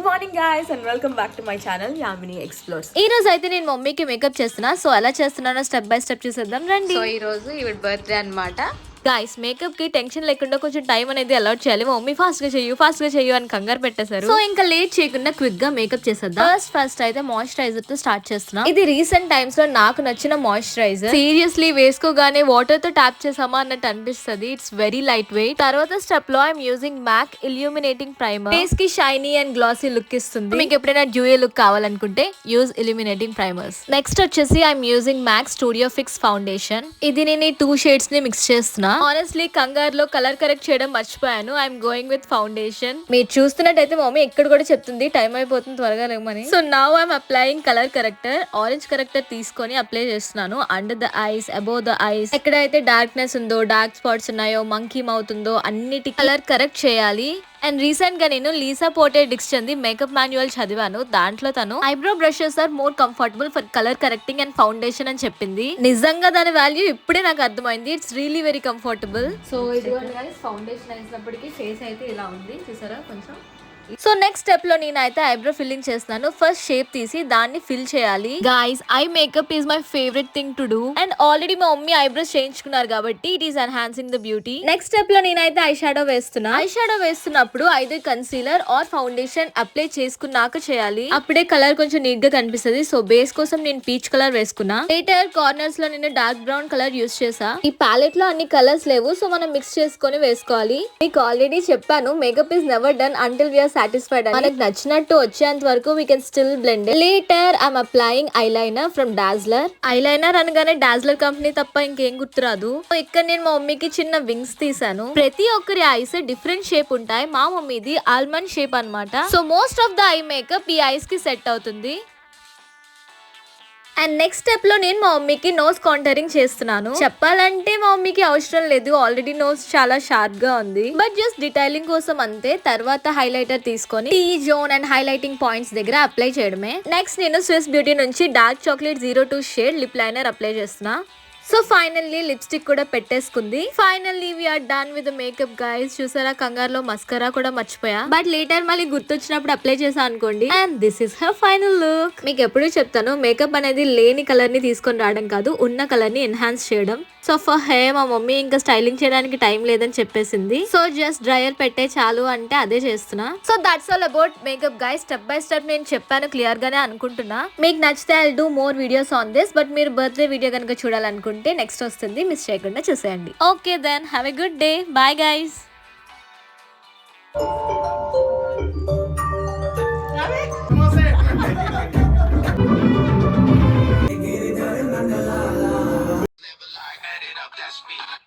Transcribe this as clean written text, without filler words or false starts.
Good morning guys and welcome back to my channel Yamini explores. ఈ రోజు అయితే నేను మమ్మీకి మేకప్ చేస్తున్నా. సో ఎలా చేస్తున్నానో స్టెప్ బై స్టెప్ చూసేద్దాం రండి. సో ఈ రోజు ఈవిడ బర్త్డే అన్నమాట. గైస్ మేకప్ కి టెన్షన్ లేకుండా కొంచెం టైం అనేది అలౌట్ చేయాలి. మా మమ్మీ ఫాస్ట్ గా చెయ్యు అని కంగారు పెట్టేశారు. సో ఇంకా లేట్ చేయకుండా క్విక్ గా మేకప్ చేసేద్దాం. ఫస్ట్ అయితే మాయిశ్చరైజర్ తో స్టార్ట్ చేస్తున్నా. ఇది రీసెంట్ టైమ్స్ లో నాకు నచ్చిన మాయిశ్చరైజర్. సీరియస్లీ వేసుకోగానే వాటర్ తో ట్యాప్ చేసామా అన్నట్టు అనిపిస్తుంది. It's very light weight. తర్వాత స్టెప్ లో I'm using MAC illuminating primer. Face కి షైనీ అండ్ గ్లాసీ లుక్ ఇస్తుంది. మీకు ఎప్పుడైనా డ్యూయల్ లుక్ కావాలనుకుంటే యూజ్ ఇల్యూమినేటింగ్ ప్రైమర్స్. నెక్స్ట్ వచ్చేసి I'm using MAC Studio Fix foundation. ఇది నేను ఈ 2 షేడ్స్ ని మిక్స్ చేస్తున్నా. ఆనెస్ట్లీ కంగారులో కలర్ కరెక్ట్ చేయడం మర్చిపోయాను. I'm going with foundation. మీరు చూస్తున్నట్టయితే మమ్మీ ఎక్కడ కూడా చెప్తుంది టైం అయిపోతుంది త్వరగా లేమని. So now I'm applying colour corrector. Orange corrector తీసుకొని అప్లై చేస్తున్నాను under the eyes, above the eyes. ఎక్కడైతే డార్క్నెస్ ఉందో, డార్క్ స్పాట్స్ ఉన్నాయో, మంకీ మౌత్ ఉందో అన్నిటి కలర్ కరెక్ట్ చేయాలి. అండ్ రీసెంట్ గా నేను లీసా పోర్టే డిక్స్టన్ ది మేకప్ మాన్యువల్ చదివాను. దాంట్లో తను eyebrow brushes are more comfortable for colour correcting and foundation అని చెప్పింది. నిజంగా దాని వాల్యూ ఇప్పుడే నాకు అర్థమైంది. It's really very comfortable. So ఇదిగోండి గైస్, ఫౌండేషన్ వేసినప్పటికీ ఫేస్ అయితే ఇలా ఉంది చూసారా కొంచెం. సో నెక్స్ట్ స్టెప్ లో నేనైతే ఐబ్రో ఫిల్లింగ్ చేస్తున్నాను. ఫస్ట్ షేప్ తీసి దాన్ని ఫిల్ చేయాలి. Guys eye makeup is my favourite thing to do. And already మా మమ్మీ ఐబ్రోస్ చేయించుకున్నారు కాబట్టి it is enhancing the beauty. Next step లో నేనైతే ఐ షాడో వేస్తున్నా. ఐ షాడో వేస్తున్నప్పుడు either concealer or foundation apply చేసుకున్నాక చేయాలి. అప్పుడే కలర్ కొంచెం నీట్ గా కనిపిస్తుంది. సో బేస్ కోసం నేను పీచ్ కలర్ వేసుకున్నా. లేటర్ కార్నర్స్ లో నేను డార్క్ బ్రౌన్ కలర్ యూస్ చేసా. ఈ ప్యాలెట్ లో అన్ని కలర్స్ లేవు, సో మనం మిక్స్ చేసుకొని వేసుకోవాలి. మీకు ఆల్రెడీ చెప్పాను makeup is never done until we're satisfied. మనకు నచ్చినట్టు వచ్చేంత వరకు we can still blend. Later I'm applying eyeliner from Dazzler. Eyeliner అనగానే డాజ్లర్ కంపెనీ తప్ప ఇంకేం గుర్తురాదు. ఇక్కడ నేను మా మమ్మీకి చిన్న వింగ్స్ తీసాను. ప్రతి ఒక్కరి ఐస్ డిఫరెంట్ షేప్ ఉంటాయి. మా మమ్మీది ఆల్మండ్ షేప్ అన్నమాట. So most of the eye makeup ఈ ఐస్ కి సెట్ అవుతుంది. అండ్ నెక్స్ట్ స్టెప్ లో నేను మా మమ్మీకి నోస్ కాంటరింగ్ చేస్తున్నాను. చెప్పాలంటే మా మమ్మీకి అవసరం లేదు, ఆల్రెడీ నోస్ చాలా షార్ప్ గా ఉంది. బట్ జస్ట్ డిటైలింగ్ కోసం అంతే. తర్వాత హైలైటర్ తీసుకొని T zone and highlighting points దగ్గర అప్లై చేయడమే. నెక్స్ట్ నేను స్విస్ బ్యూటీ నుంచి dark chocolate 02 shade lip liner apply చేస్తున్నా. సో ఫైనల్లీ లిప్స్టిక్ కూడా పెట్టేసుకుంది. Finally we're done with makeup guys. చూసారా కంగారులో మస్కరా కూడా మర్చిపోయా. బట్ లేటర్ మళ్ళీ గుర్తొచ్చినప్పుడు అప్లై చేసా అనుకోండి. And this is her final look. మీకు ఎప్పుడు చెప్తాను మేకప్ అనేది లేని కలర్ ని తీసుకొని రావడం కాదు, ఉన్న కలర్ ని ఎన్హాన్స్ చేయడం. సో ఫర్ హెయిర్ మా మమ్మీ ఇంకా స్టైలింగ్ చేయడానికి టైం లేదని చెప్పేసింది. సో జస్ట్ డ్రైయర్ పెట్టే చాలు అంటే అదే చేస్తున్నా. So that's all about makeup guys. Step by step నేను చెప్పాను క్లియర్ గానే అనుకుంటున్నా. మీకు నచ్చితే I do more videos on this. But మీరు బర్త్డే వీడియో కనుక చూడాలనుకుంటే నెక్స్ట్ వస్తుంది, మిస్ చేయకుండా చూసేయండి. Okay then have a good day. Bye guys. That's me.